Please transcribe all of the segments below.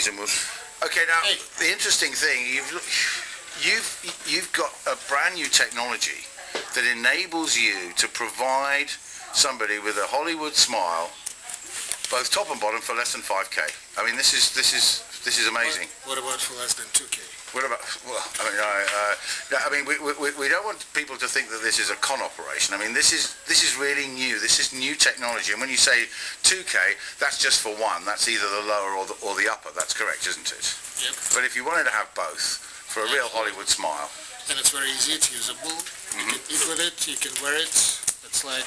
these, and we'll. Okay, now the interesting thing you've got a brand new technology that enables you to provide somebody with a Hollywood smile, both top and bottom, for less than 5K. I mean, this is amazing. What about for less than 2K? What about? Well, I mean, we don't want people to think that this is a con operation. I mean, this is really new. This is new technology. And when you say 2K, that's just for one. That's either the lower or the upper. That's correct, isn't it? Yep. But if you wanted to have both for a real Hollywood smile, and it's very easy. It's usable. You can eat with it. You can wear it. It's like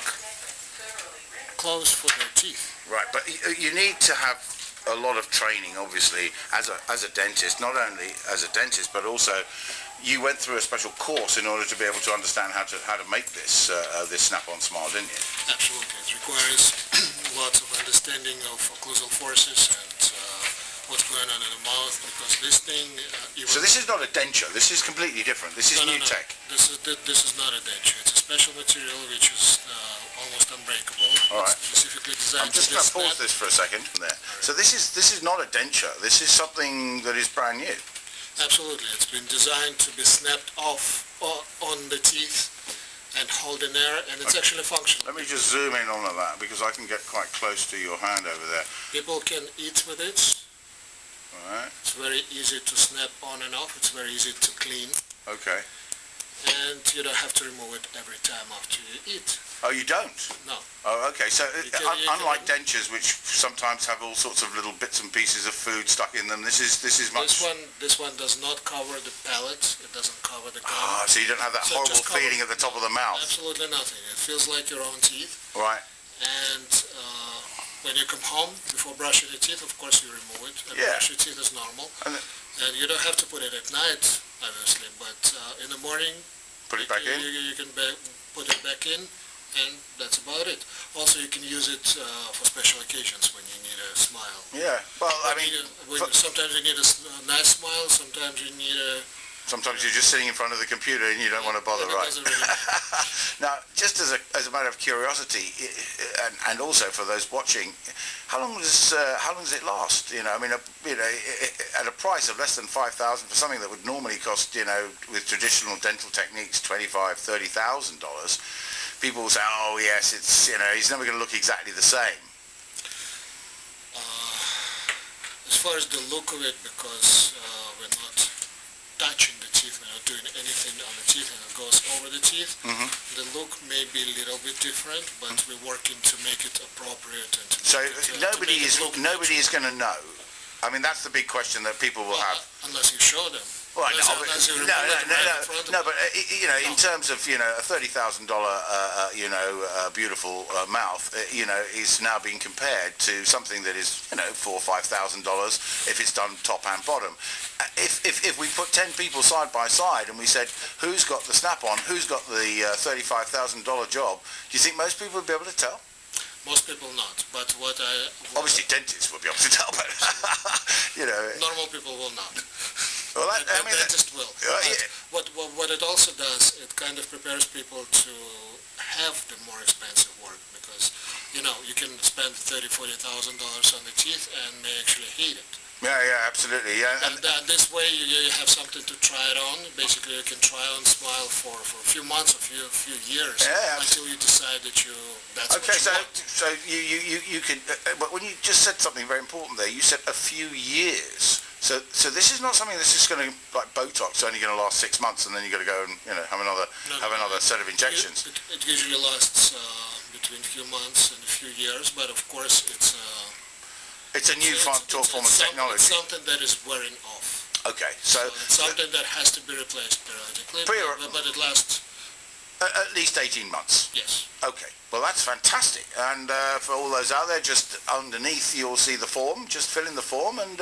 clothes for the teeth. Right, but you need to have a lot of training, obviously, as a dentist. Not only as a dentist, but also you went through a special course in order to be able to understand how to make this snap-on smile, didn't you? Absolutely, it requires lots of understanding of occlusal forces and what's going on in the mouth, because this thing. So this is not a denture. This is completely different. This is new tech. This is not a denture. It's a special material which is almost unbreakable. All right. It's specifically designed. I'm just going to pause this for a second from there. Right. So this is not a denture. This is something that is brand new. Absolutely. It's been designed to be snapped off on the teeth and hold in there, and it's actually functional. Let me just zoom in on that, because I can get quite close to your hand over there. People can eat with it. All right. It's very easy to snap on and off. It's very easy to clean. Okay. And you don't have to remove it every time after you eat. Oh, you don't? No. Oh, okay. So unlike dentures, which sometimes have all sorts of little bits and pieces of food stuck in them, this is much. This one does not cover the palate. It doesn't cover the gum. Ah, so you don't have that horrible feeling at the top of the mouth. Absolutely nothing. It feels like your own teeth. Right. And when you come home, before brushing your teeth, of course you remove it and brush your teeth as normal. And you don't have to put it at night, obviously, but in the morning, put it back in. You can put it back in, and that's about it. Also, you can use it for special occasions when you need a smile. Yeah, well, I mean, sometimes you need a nice smile. Sometimes you need a. Sometimes you're just sitting in front of the computer and you don't want to bother, right? Now, just as a matter of curiosity, and also for those watching, how long does it last? You know, I mean, at a price of less than $5,000 for something that would normally cost, you know, with traditional dental techniques, $25,000, $30,000, people will say, oh yes, it's, you know, he's never going to look exactly the same. As far as the look of it, because we're not touching the teeth, we're not doing anything on the teeth, and it goes over the teeth. The look may be a little bit different, but we're working to make it appropriate. And so nobody is going to know. I mean, that's the big question that people will have. Unless you show them. Well, no, but you know, in terms of, you know, a $30,000 beautiful mouth, you know, is now being compared to something that is, you know, $4,000 or $5,000 if it's done top and bottom. If we put 10 people side by side and we said, who's got the snap-on, who's got the $35,000 job, do you think most people would be able to tell? Most people not, but obviously dentists will be able to tell, but you know, normal people will not. Well, I mean, dentist will. What it also does, it kind of prepares people to have the more expensive work, because you know you can spend $30,000, $40,000 on the teeth and may actually hate it. Yeah, absolutely. Yeah, and this way you have something to try it on. Basically, you can try on smile for a few months, a few years, until you decide that that's what you want. So you can. But when you just said something very important there, you said a few years. So this is not something that's just going to, like Botox, only going to last 6 months, and then you got to go and, you know, have another set of injections. It usually lasts between a few months and a few years, but of course it's a new form of technology. It's something that is wearing off. Okay, so it's something that has to be replaced periodically, but it lasts at least 18 months. Yes. Okay, well that's fantastic. And for all those out there, just underneath you'll see the form. Just fill in the form, and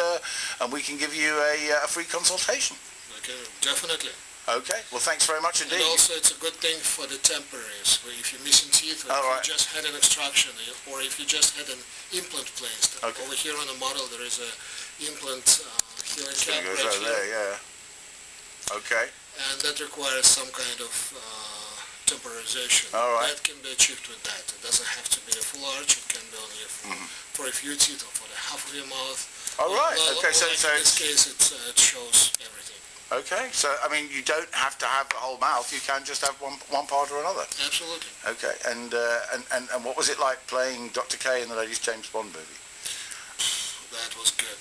we can give you a free consultation. Okay, definitely. Okay, well thanks very much indeed. And also it's a good thing for the temporaries, where if you're missing teeth, or if you just had an extraction, or if you just had an implant placed. Okay. Over here on the model there is a implant healing cap right here. There, yeah. Okay. And that requires some kind of temporization. That can be achieved with that. It doesn't have to be a full arch, it can be only for a few teeth or for the half of your mouth. Oh, right. Okay, so in this case, it shows everything. Okay, so I mean, you don't have to have the whole mouth. You can just have one part or another. Absolutely. Okay, and what was it like playing Dr. K in the latest James Bond movie? That was good.